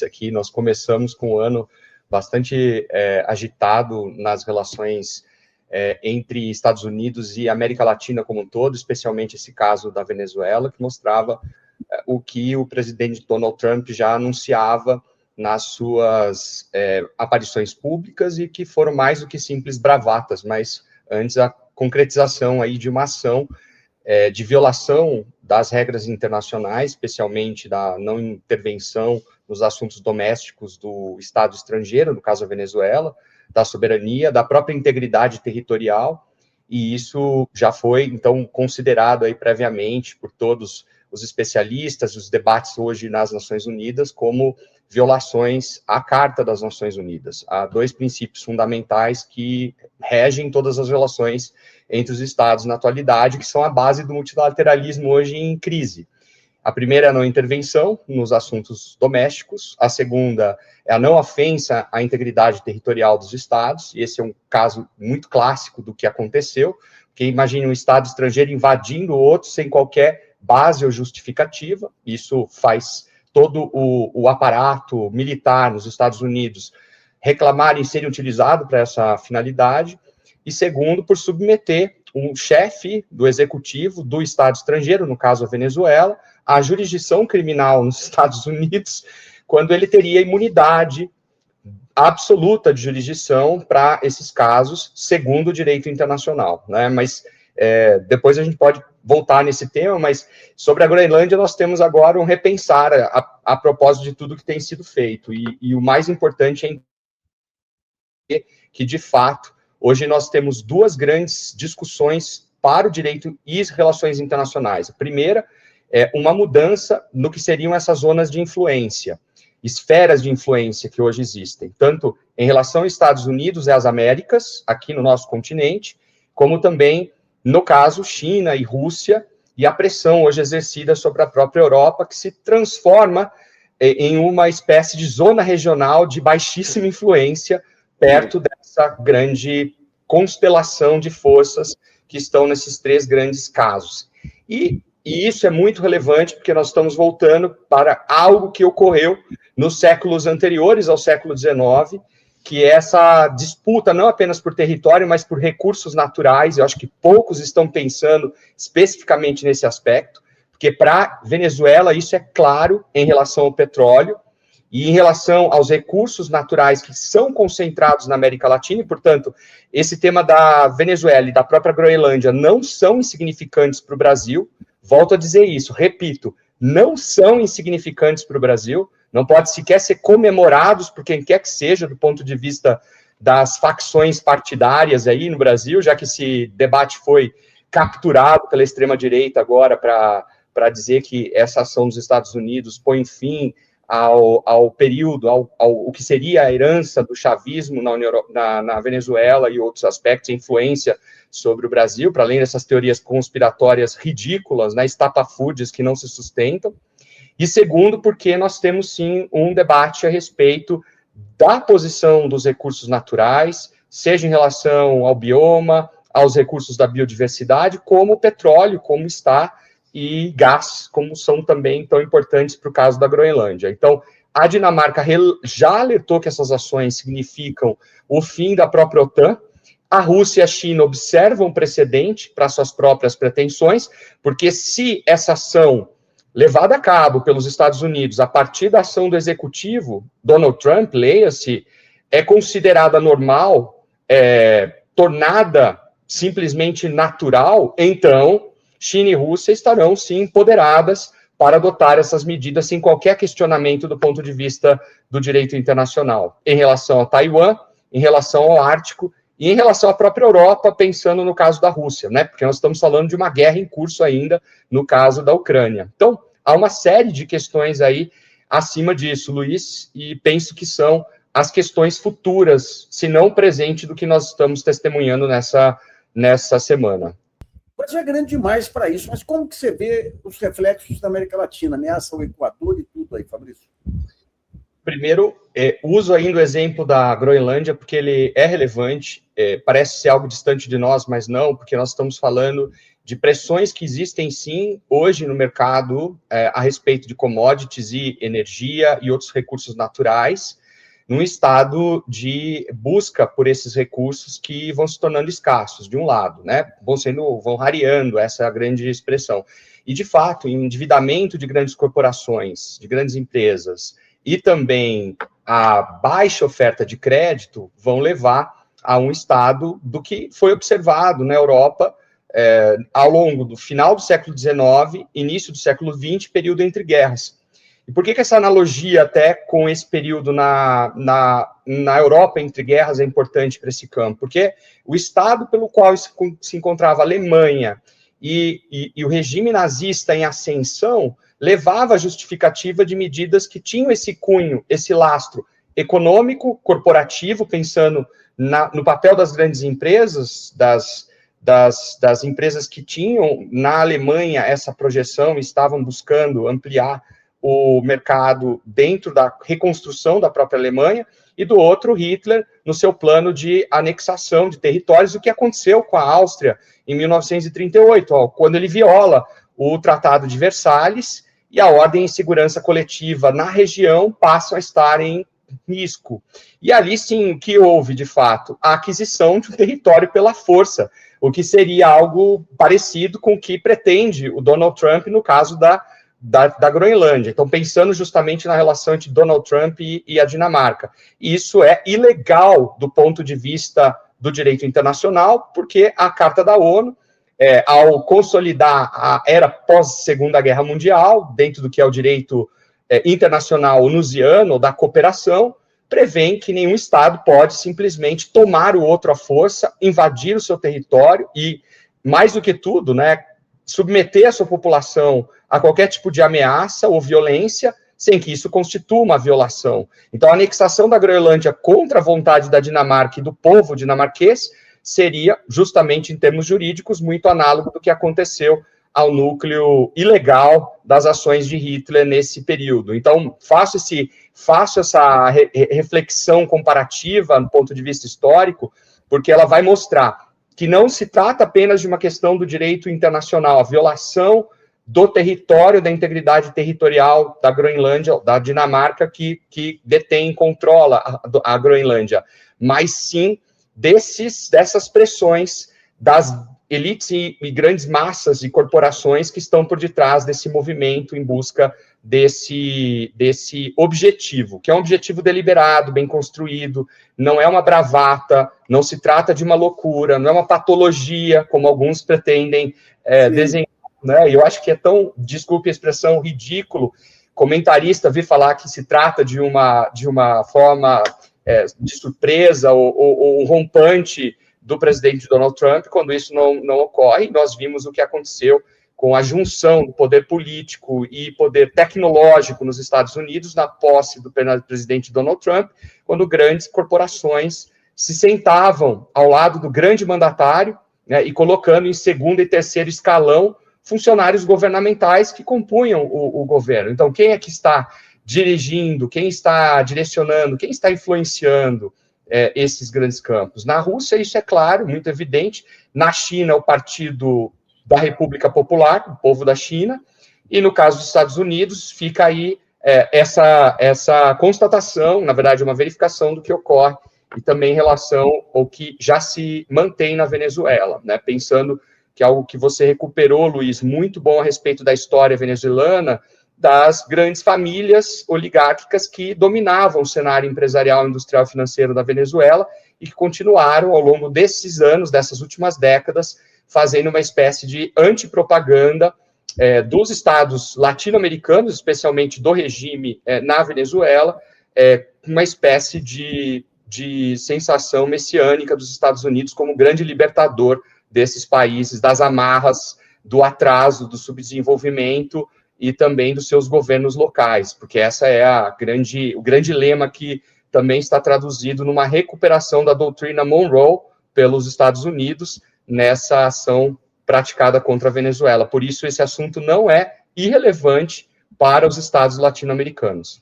aqui, nós começamos com um ano bastante agitado nas relações entre Estados Unidos e América Latina como um todo, especialmente esse caso da Venezuela, que mostrava o que o presidente Donald Trump já anunciava nas suas aparições públicas e que foram mais do que simples bravatas, mas antes a concretização aí de uma ação de violação das regras internacionais, especialmente da não intervenção nos assuntos domésticos do Estado estrangeiro, no caso a Venezuela, da soberania, da própria integridade territorial, e isso já foi, então, considerado aí previamente por todos os especialistas, os debates hoje nas Nações Unidas, como violações à Carta das Nações Unidas. Há dois princípios fundamentais que regem todas as relações entre os Estados na atualidade, que são a base do multilateralismo hoje em crise. A primeira é a não intervenção nos assuntos domésticos, a segunda é a não ofensa à integridade territorial dos Estados, e esse é um caso muito clássico do que aconteceu, porque imagine um Estado estrangeiro invadindo o outro sem qualquer base ou justificativa, isso faz todo o aparato militar nos Estados Unidos reclamar e ser utilizado para essa finalidade, e segundo, por submeter um chefe do executivo do Estado estrangeiro, no caso a Venezuela, à jurisdição criminal nos Estados Unidos, quando ele teria imunidade absoluta de jurisdição para esses casos, segundo o direito internacional, né? Mas depois a gente pode voltar nesse tema, mas sobre a Groenlândia nós temos agora um repensar a propósito de tudo que tem sido feito, e o mais importante é entender que, de fato, hoje nós temos duas grandes discussões para o direito e as relações internacionais. A primeira é uma mudança no que seriam essas zonas de influência, esferas de influência que hoje existem, tanto em relação aos Estados Unidos e às Américas, aqui no nosso continente, como também, no caso, China e Rússia, e a pressão hoje exercida sobre a própria Europa, que se transforma em uma espécie de zona regional de baixíssima influência, perto dessa grande constelação de forças que estão nesses três grandes casos. E isso é muito relevante, porque nós estamos voltando para algo que ocorreu nos séculos anteriores ao século XIX, que é essa disputa não apenas por território, mas por recursos naturais. Eu acho que poucos estão pensando especificamente nesse aspecto, porque para Venezuela isso é claro em relação ao petróleo, e em relação aos recursos naturais que são concentrados na América Latina, e, portanto, esse tema da Venezuela e da própria Groenlândia não são insignificantes para o Brasil. Volto a dizer isso, repito, não são insignificantes para o Brasil, não pode sequer ser comemorados por quem quer que seja, do ponto de vista das facções partidárias aí no Brasil, já que esse debate foi capturado pela extrema-direita agora para dizer que essa ação dos Estados Unidos põe fim ao período, ao que seria a herança do chavismo na Venezuela e outros aspectos, influência sobre o Brasil, para além dessas teorias conspiratórias ridículas, né, estapafúrdias que não se sustentam. E segundo, porque nós temos, sim, um debate a respeito da posição dos recursos naturais, seja em relação ao bioma, aos recursos da biodiversidade, como o petróleo, como está, e gás, como são também tão importantes para o caso da Groenlândia. Então, a Dinamarca já alertou que essas ações significam o fim da própria OTAN. A Rússia e a China observam um precedente para suas próprias pretensões, porque se essa ação levada a cabo pelos Estados Unidos a partir da ação do executivo, Donald Trump, leia-se, é considerada normal, tornada simplesmente natural, então China e Rússia estarão, sim, empoderadas para adotar essas medidas sem qualquer questionamento do ponto de vista do direito internacional, em relação a Taiwan, em relação ao Ártico e em relação à própria Europa, pensando no caso da Rússia, né? Porque nós estamos falando de uma guerra em curso ainda no caso da Ucrânia. Então, há uma série de questões aí acima disso, Luiz, e penso que são as questões futuras, se não presente, do que nós estamos testemunhando nessa semana. O Brasil é grande demais para isso, mas como que você vê os reflexos da América Latina? Ameaça ao Equador e tudo aí, Fabrício? Primeiro, uso ainda o exemplo da Groenlândia, porque ele é relevante, parece ser algo distante de nós, mas não, porque nós estamos falando de pressões que existem, sim, hoje no mercado a respeito de commodities e energia e outros recursos naturais, num estado de busca por esses recursos que vão se tornando escassos, de um lado, né? Vão rareando, essa é a grande expressão. E, de fato, o endividamento de grandes corporações, de grandes empresas, e também a baixa oferta de crédito vão levar a um estado do que foi observado na Europa ao longo do final do século XIX, início do século XX, período entre guerras. E por que essa analogia até com esse período na Europa entre guerras é importante para esse campo? Porque o estado pelo qual se encontrava a Alemanha e o regime nazista em ascensão levava a justificativa de medidas que tinham esse cunho, esse lastro econômico, corporativo, pensando no papel das grandes empresas, das empresas que tinham na Alemanha essa projeção e estavam buscando ampliar o mercado dentro da reconstrução da própria Alemanha, e do outro, Hitler, no seu plano de anexação de territórios, o que aconteceu com a Áustria em 1938, quando ele viola o Tratado de Versalhes, e a ordem e segurança coletiva na região passam a estar em risco. E ali, sim, o que houve, de fato? A aquisição de um território pela força, o que seria algo parecido com o que pretende o Donald Trump no caso da Groenlândia. Então, pensando justamente na relação entre Donald Trump e a Dinamarca. E isso é ilegal do ponto de vista do direito internacional, porque a Carta da ONU, ao consolidar a era pós-Segunda Guerra Mundial, dentro do que é o direito internacional onusiano, da cooperação, prevêem que nenhum Estado pode simplesmente tomar o outro à força, invadir o seu território e, mais do que tudo, né, submeter a sua população a qualquer tipo de ameaça ou violência, sem que isso constitua uma violação. Então, a anexação da Groenlândia contra a vontade da Dinamarca e do povo dinamarquês seria, justamente em termos jurídicos, muito análogo do que aconteceu ao núcleo ilegal das ações de Hitler nesse período. Então, faço essa reflexão comparativa do ponto de vista histórico, porque ela vai mostrar que não se trata apenas de uma questão do direito internacional, a violação do território, da integridade territorial da Groenlândia, da Dinamarca, que detém e controla a Groenlândia, mas sim dessas pressões das elites e grandes massas e corporações que estão por detrás desse movimento em busca desse objetivo, que é um objetivo deliberado, bem construído, não é uma bravata, não se trata de uma loucura, não é uma patologia, como alguns pretendem desenhar, né? Eu acho que é tão, desculpe a expressão, ridículo, comentarista vir falar que se trata de uma forma de surpresa ou rompante do presidente Donald Trump, quando isso não ocorre. Nós vimos o que aconteceu com a junção do poder político e poder tecnológico nos Estados Unidos, na posse do presidente Donald Trump, quando grandes corporações se sentavam ao lado do grande mandatário, né, e colocando em segundo e terceiro escalão funcionários governamentais que compunham o governo. Então, quem é que está dirigindo, quem está direcionando, quem está influenciando esses grandes campos? Na Rússia, isso é claro, muito evidente. Na China, o Partido da República Popular, o povo da China, e no caso dos Estados Unidos, fica aí essa constatação, na verdade, uma verificação do que ocorre, e também em relação ao que já se mantém na Venezuela, né? Pensando que é algo que você recuperou, Luiz, muito bom a respeito da história venezuelana, das grandes famílias oligárquicas que dominavam o cenário empresarial, industrial e financeiro da Venezuela e que continuaram, ao longo desses anos, dessas últimas décadas, fazendo uma espécie de antipropaganda dos estados latino-americanos, especialmente do regime na Venezuela, uma espécie de sensação messiânica dos Estados Unidos como grande libertador desses países, das amarras, do atraso, do subdesenvolvimento e também dos seus governos locais, porque essa é o grande lema que também está traduzido numa recuperação da doutrina Monroe pelos Estados Unidos nessa ação praticada contra a Venezuela. Por isso, esse assunto não é irrelevante para os estados latino-americanos.